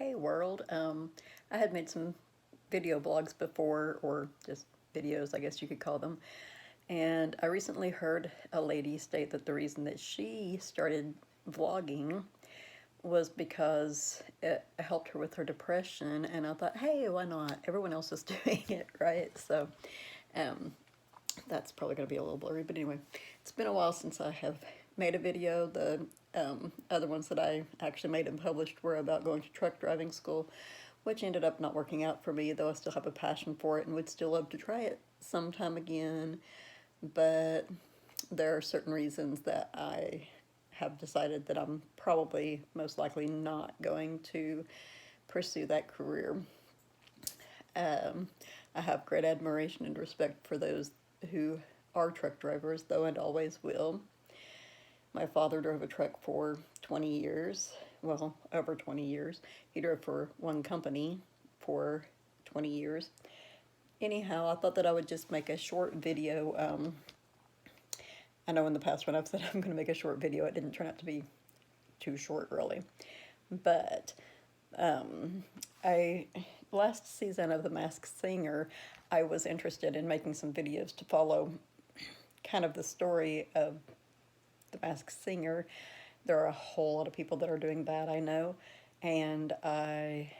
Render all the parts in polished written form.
Hey world. I had made some video blogs before, or just videos, I guess you could call them. And I recently heard a lady state that the reason that she started vlogging was because it helped her with her depression. And I thought, hey, why not? Everyone else is doing it, right? So um, that's probably going to be a little blurry. But anyway, it's been a while since I have made a video. The other ones that I actually made and published were about going to truck driving school, which ended up not working out for me, though I still have a passion for it and would still love to try it sometime again. But there are certain reasons that I have decided that I'm probably most likely not going to pursue that career. Um, I have great admiration and respect for those who are truck drivers, though, and always will. My father drove a truck for 20 years, well, over 20 years. He drove for one company for 20 years. Anyhow, I thought that I would just make a short video. I know in the past when I've said I'm going to make a short video, it didn't turn out to be too short, really. But um, I last season of The Masked Singer, I was interested in making some videos to follow kind of the story of The Masked Singer. There are a whole lot of people that are doing that, I know, and I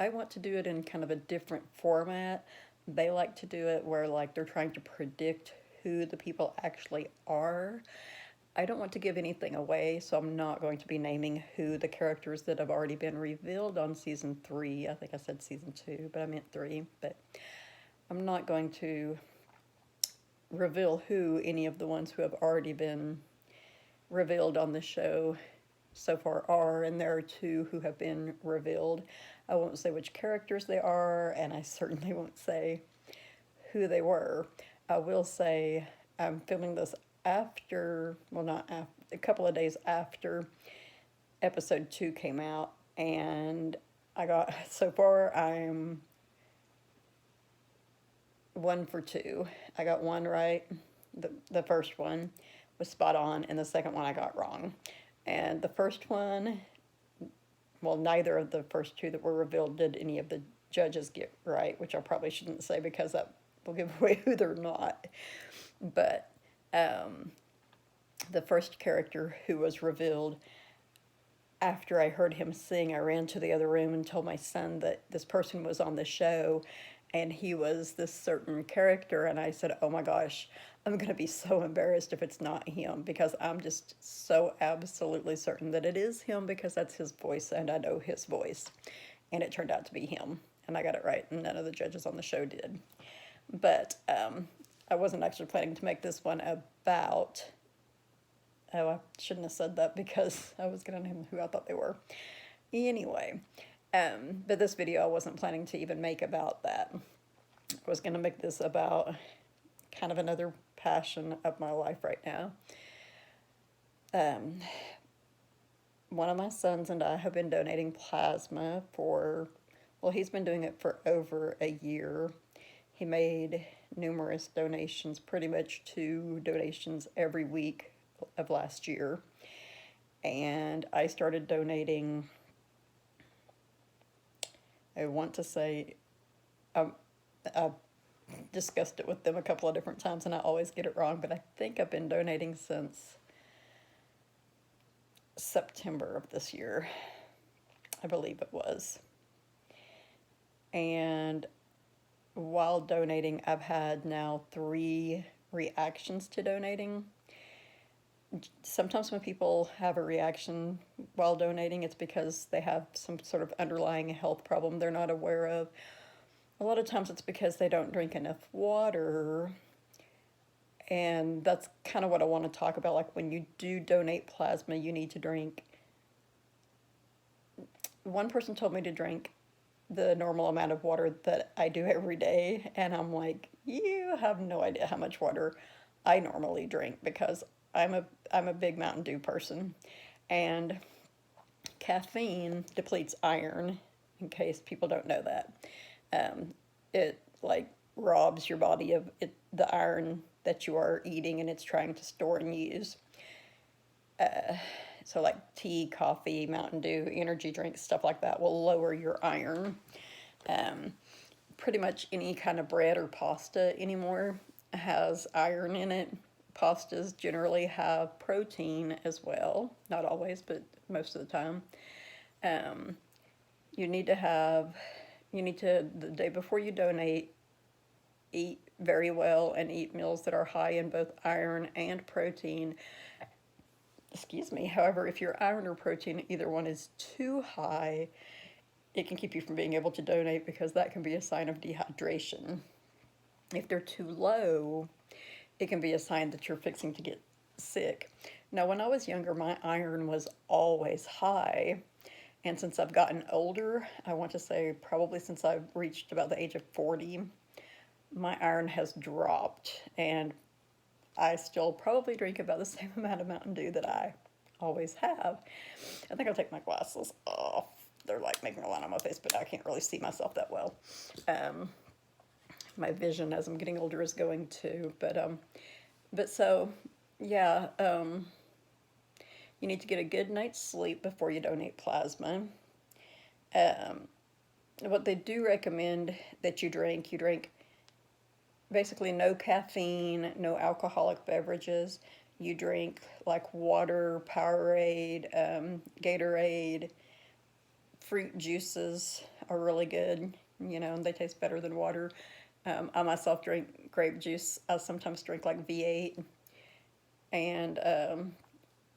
want to do it in kind of a different format. They like to do it where like they're trying to predict who the people actually are. I don't want to give anything away, so I'm not going to be naming who the characters that have already been revealed on season 3. I think I said season 2, but I meant 3. But I'm not going to reveal who any of the ones who have already been revealed on the show so far are, and there are 2 who have been revealed. I won't say which characters they are, and I certainly won't say who they were. I will say I'm filming this after, well, not after, a couple of days after episode 2 came out, and I got, so far I'm 1 for 2. I got one right. The first one was spot on, and the second one I got wrong. And the first one, well, neither of the first 2 that were revealed did any of the judges get right, which I probably shouldn't say because that will give away who they're not. But the first character who was revealed, after I heard him sing, I ran to the other room and told my son that this person was on the show and he was this certain character. And I said, oh my gosh, I'm going to be so embarrassed if it's not him, because I'm just so absolutely certain that it is him because that's his voice and I know his voice. And it turned out to be him. And I got it right, and none of the judges on the show did. But I wasn't actually planning to make this one about, oh, I shouldn't have said that because I was going to name who I thought they were. Anyway, but this video I wasn't planning to even make about that. I was going to make this about kind of another passion of my life right now. One of my sons and I have been donating plasma for, well, he's been doing it for over a year. He made numerous donations, pretty much 2 donations every week of last year. And I started donating, I want to say, I've discussed it with them a couple of different times and I always get it wrong, but I think I've been donating since September of this year. I believe it was. And while donating, I've had now 3 reactions to donating. Sometimes when people have a reaction while donating, it's because they have some sort of underlying health problem they're not aware of. A lot of times it's because they don't drink enough water. And that's kind of what I want to talk about. Like, when you do donate plasma, you need to drink. One person told me to drink the normal amount of water that I do every day, and I'm like, you have no idea how much water I normally drink because I'm a big Mountain Dew person, and caffeine depletes iron. In case people don't know that, it like robs your body of the iron that you are eating, and it's trying to store and use. So like tea, coffee, Mountain Dew, energy drinks, stuff like that will lower your iron. Um, Pretty much any kind of bread or pasta anymore has iron in it. Pastas generally have protein as well. Not always, but most of the time. Um, you need to have, you need to, the day before you donate, eat very well and eat meals that are high in both iron and protein. Excuse me. However, if your iron or protein, either one is too high, it can keep you from being able to donate because that can be a sign of dehydration. If they're too low, it can be a sign that you're fixing to get sick. Now, when I was younger, my iron was always high. And since I've gotten older, I want to say probably since I've reached about the age of 40, my iron has dropped. And I still probably drink about the same amount of Mountain Dew that I always have. I think I'll take my glasses off. They're like making a line on my face, but I can't really see myself that well. My vision as I'm getting older is going too. But so, yeah, you need to get a good night's sleep before you donate plasma. Um, what they do recommend that you drink basically no caffeine, no alcoholic beverages. You drink like water, Powerade, Gatorade, fruit juices are really good, and they taste better than water. I myself drink grape juice. I sometimes drink like V8 and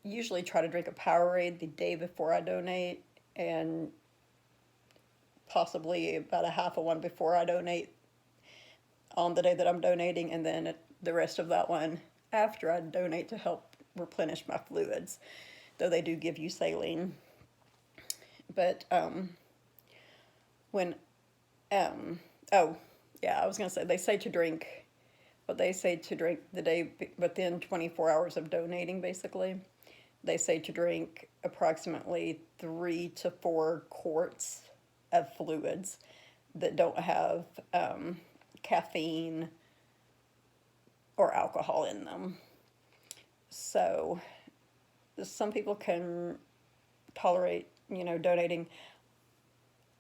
usually try to drink a Powerade the day before I donate and possibly about a half of one before I donate on the day that I'm donating, and then the rest of that one after I donate to help replenish my fluids, though they do give you saline. But when, oh, yeah, I was going to say, they say to drink, what they say to drink the day within 24 hours of donating, basically. They say to drink approximately 3 to 4 quarts of fluids that don't have caffeine or alcohol in them. So some people can tolerate, donating.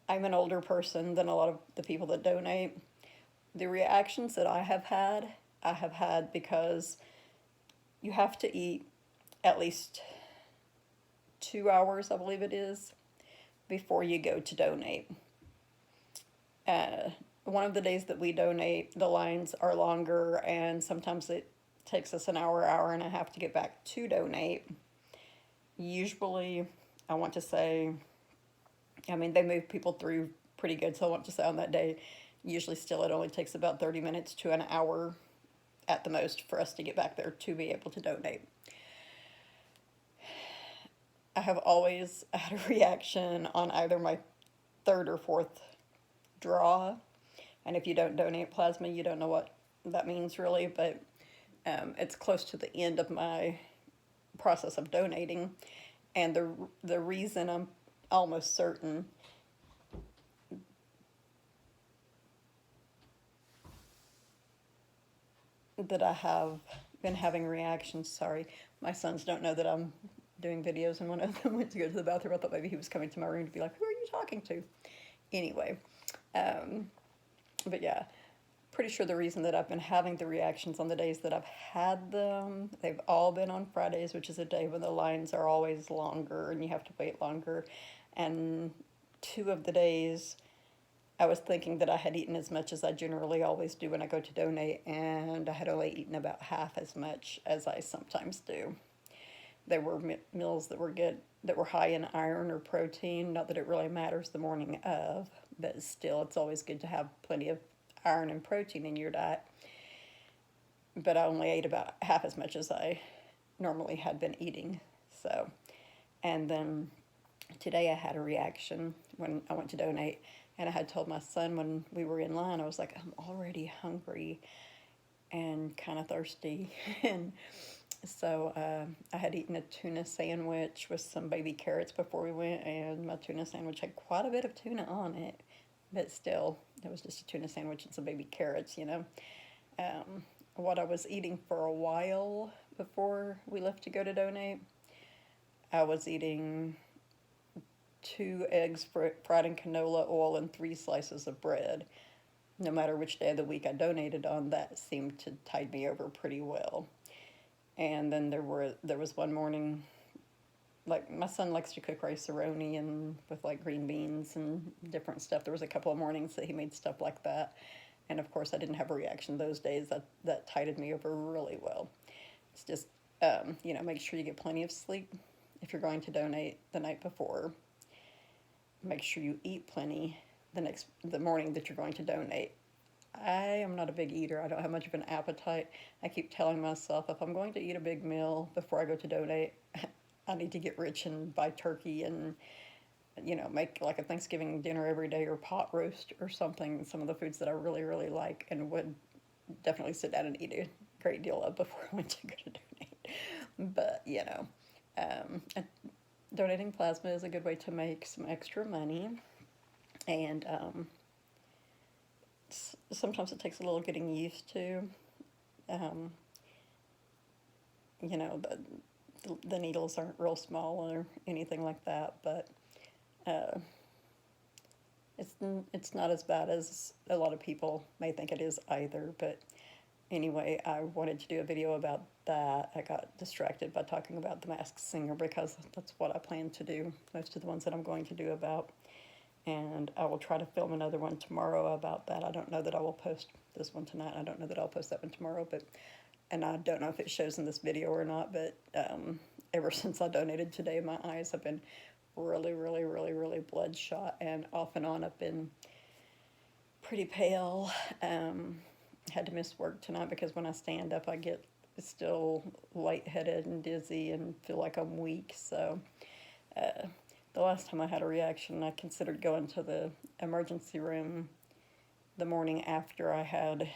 I'm an older person than a lot of the people that donate. The reactions that I have had because you have to eat at least 2 hours, I believe it is, before you go to donate. One of the days that we donate, the lines are longer, and sometimes it takes us an hour, hour and a half to get back to donate. Usually, I want to say, they move people through pretty good, so I want to say on that day, usually still it only takes about 30 minutes to an hour at the most for us to get back there to be able to donate. I have always had a reaction on either my third or fourth draw. And if you don't donate plasma, you don't know what that means really, but it's close to the end of my process of donating. And the reason I'm almost certain that I have been having reactions, sorry, my sons don't know that I'm doing videos, and one of them went to go to the bathroom. I thought maybe he was coming to my room to be like, who are you talking to? Anyway, but yeah, pretty sure the reason that I've been having the reactions on the days that I've had them, they've all been on Fridays, which is a day when the lines are always longer and you have to wait longer. And 2 of the days, I was thinking that I had eaten as much as I generally always do when I go to donate, and I had only eaten about half as much as I sometimes do. There were meals that were good, that were high in iron or protein. Not that it really matters the morning of, but still, it's always good to have plenty of iron and protein in your diet. But I only ate about half as much as I normally had been eating. So, and then today I had a reaction when I went to donate, and I had told my son when we were in line, I was like, I'm already hungry and kind of thirsty. And so I had eaten a tuna sandwich with some baby carrots before we went, and my tuna sandwich had quite a bit of tuna on it. But still, it was just a tuna sandwich and some baby carrots, What I was eating for a while before we left to go to donate, I was eating 2 eggs fried in canola oil and 3 slices of bread. No matter which day of the week I donated on, that seemed to tide me over pretty well. And then there was one morning, like my son likes to cook rice-a-roni and with like green beans and different stuff. There was a couple of mornings that he made stuff like that. And of course I didn't have a reaction those days. That tided me over really well. It's just, make sure you get plenty of sleep if you're going to donate the night before. Make sure you eat plenty the morning that you're going to donate. I am not a big eater. I don't have much of an appetite. I keep telling myself if I'm going to eat a big meal before I go to donate, I need to get rich and buy turkey and, make like a Thanksgiving dinner every day or pot roast or something. Some of the foods that I really, really like and would definitely sit down and eat a great deal of before I went to go to donate. But, donating plasma is a good way to make some extra money. And sometimes it takes a little getting used to. Um, the needles aren't real small or anything like that, but uh, it's not as bad as a lot of people may think it is either. But anyway, I wanted to do a video about that. I got distracted by talking about The Masked Singer because that's what I plan to do, most of the ones that I'm going to do about. And I will try to film another one tomorrow about that. I don't know that I will post this one tonight. I don't know that I'll post that one tomorrow, and I don't know if it shows in this video or not, but ever since I donated today, my eyes have been really, really, really, really bloodshot, and off and on I've been pretty pale. Had to miss work tonight because when I stand up I get still lightheaded and dizzy and feel like I'm weak. So the last time I had a reaction, I considered going to the emergency room the morning after I had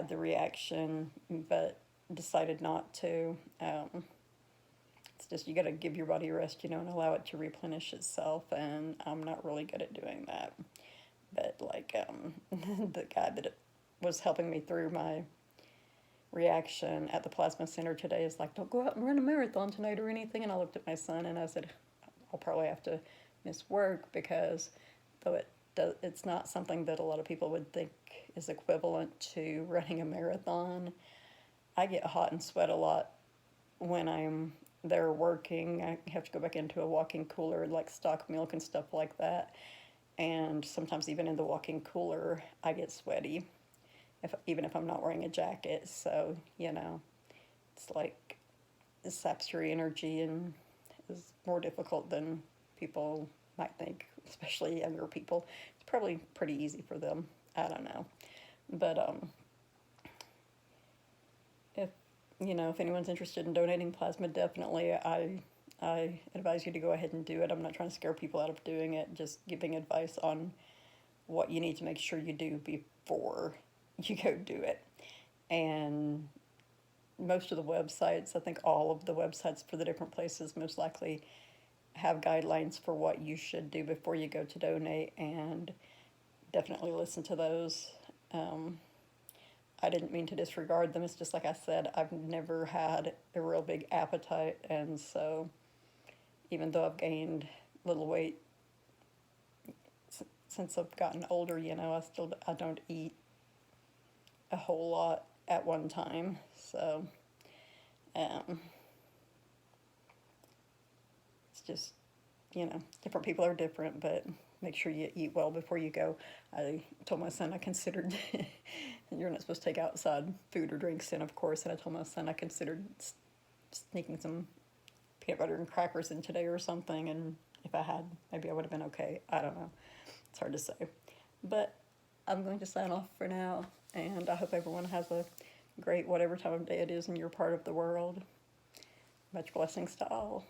the reaction, but decided not to. It's just, you got to give your body a rest, and allow it to replenish itself, and I'm not really good at doing that. But the guy that was helping me through my reaction at the plasma center today is like, don't go out and run a marathon tonight or anything. And I looked at my son and I said, I'll probably have to miss work because though it's not something that a lot of people would think is equivalent to running a marathon. I get hot and sweat a lot when I'm there working. I have to go back into a walk-in cooler, like stock milk and stuff like that. And sometimes even in the walk-in cooler, I get sweaty, even if I'm not wearing a jacket. So, it's like it saps your energy and is more difficult than people might think, especially younger people. It's probably pretty easy for them. I don't know. But if anyone's interested in donating plasma, definitely I advise you to go ahead and do it. I'm not trying to scare people out of doing it, just giving advice on what you need to make sure you do before you go do it. And most of the websites, I think all of the websites for the different places most likely have guidelines for what you should do before you go to donate, and definitely listen to those. I didn't mean to disregard them. It's just like I said, I've never had a real big appetite, and so even though I've gained a little weight since I've gotten older, I don't eat a whole lot at one time. So it's just, different people are different, but make sure you eat well before you go. I told my son I considered, you're not supposed to take outside food or drinks in, of course, and I told my son I considered sneaking some peanut butter and crackers in today or something, and if I had, maybe I would have been okay. I don't know. It's hard to say. But I'm going to sign off for now, and I hope everyone has a great whatever time of day it is in your part of the world. Much blessings to all.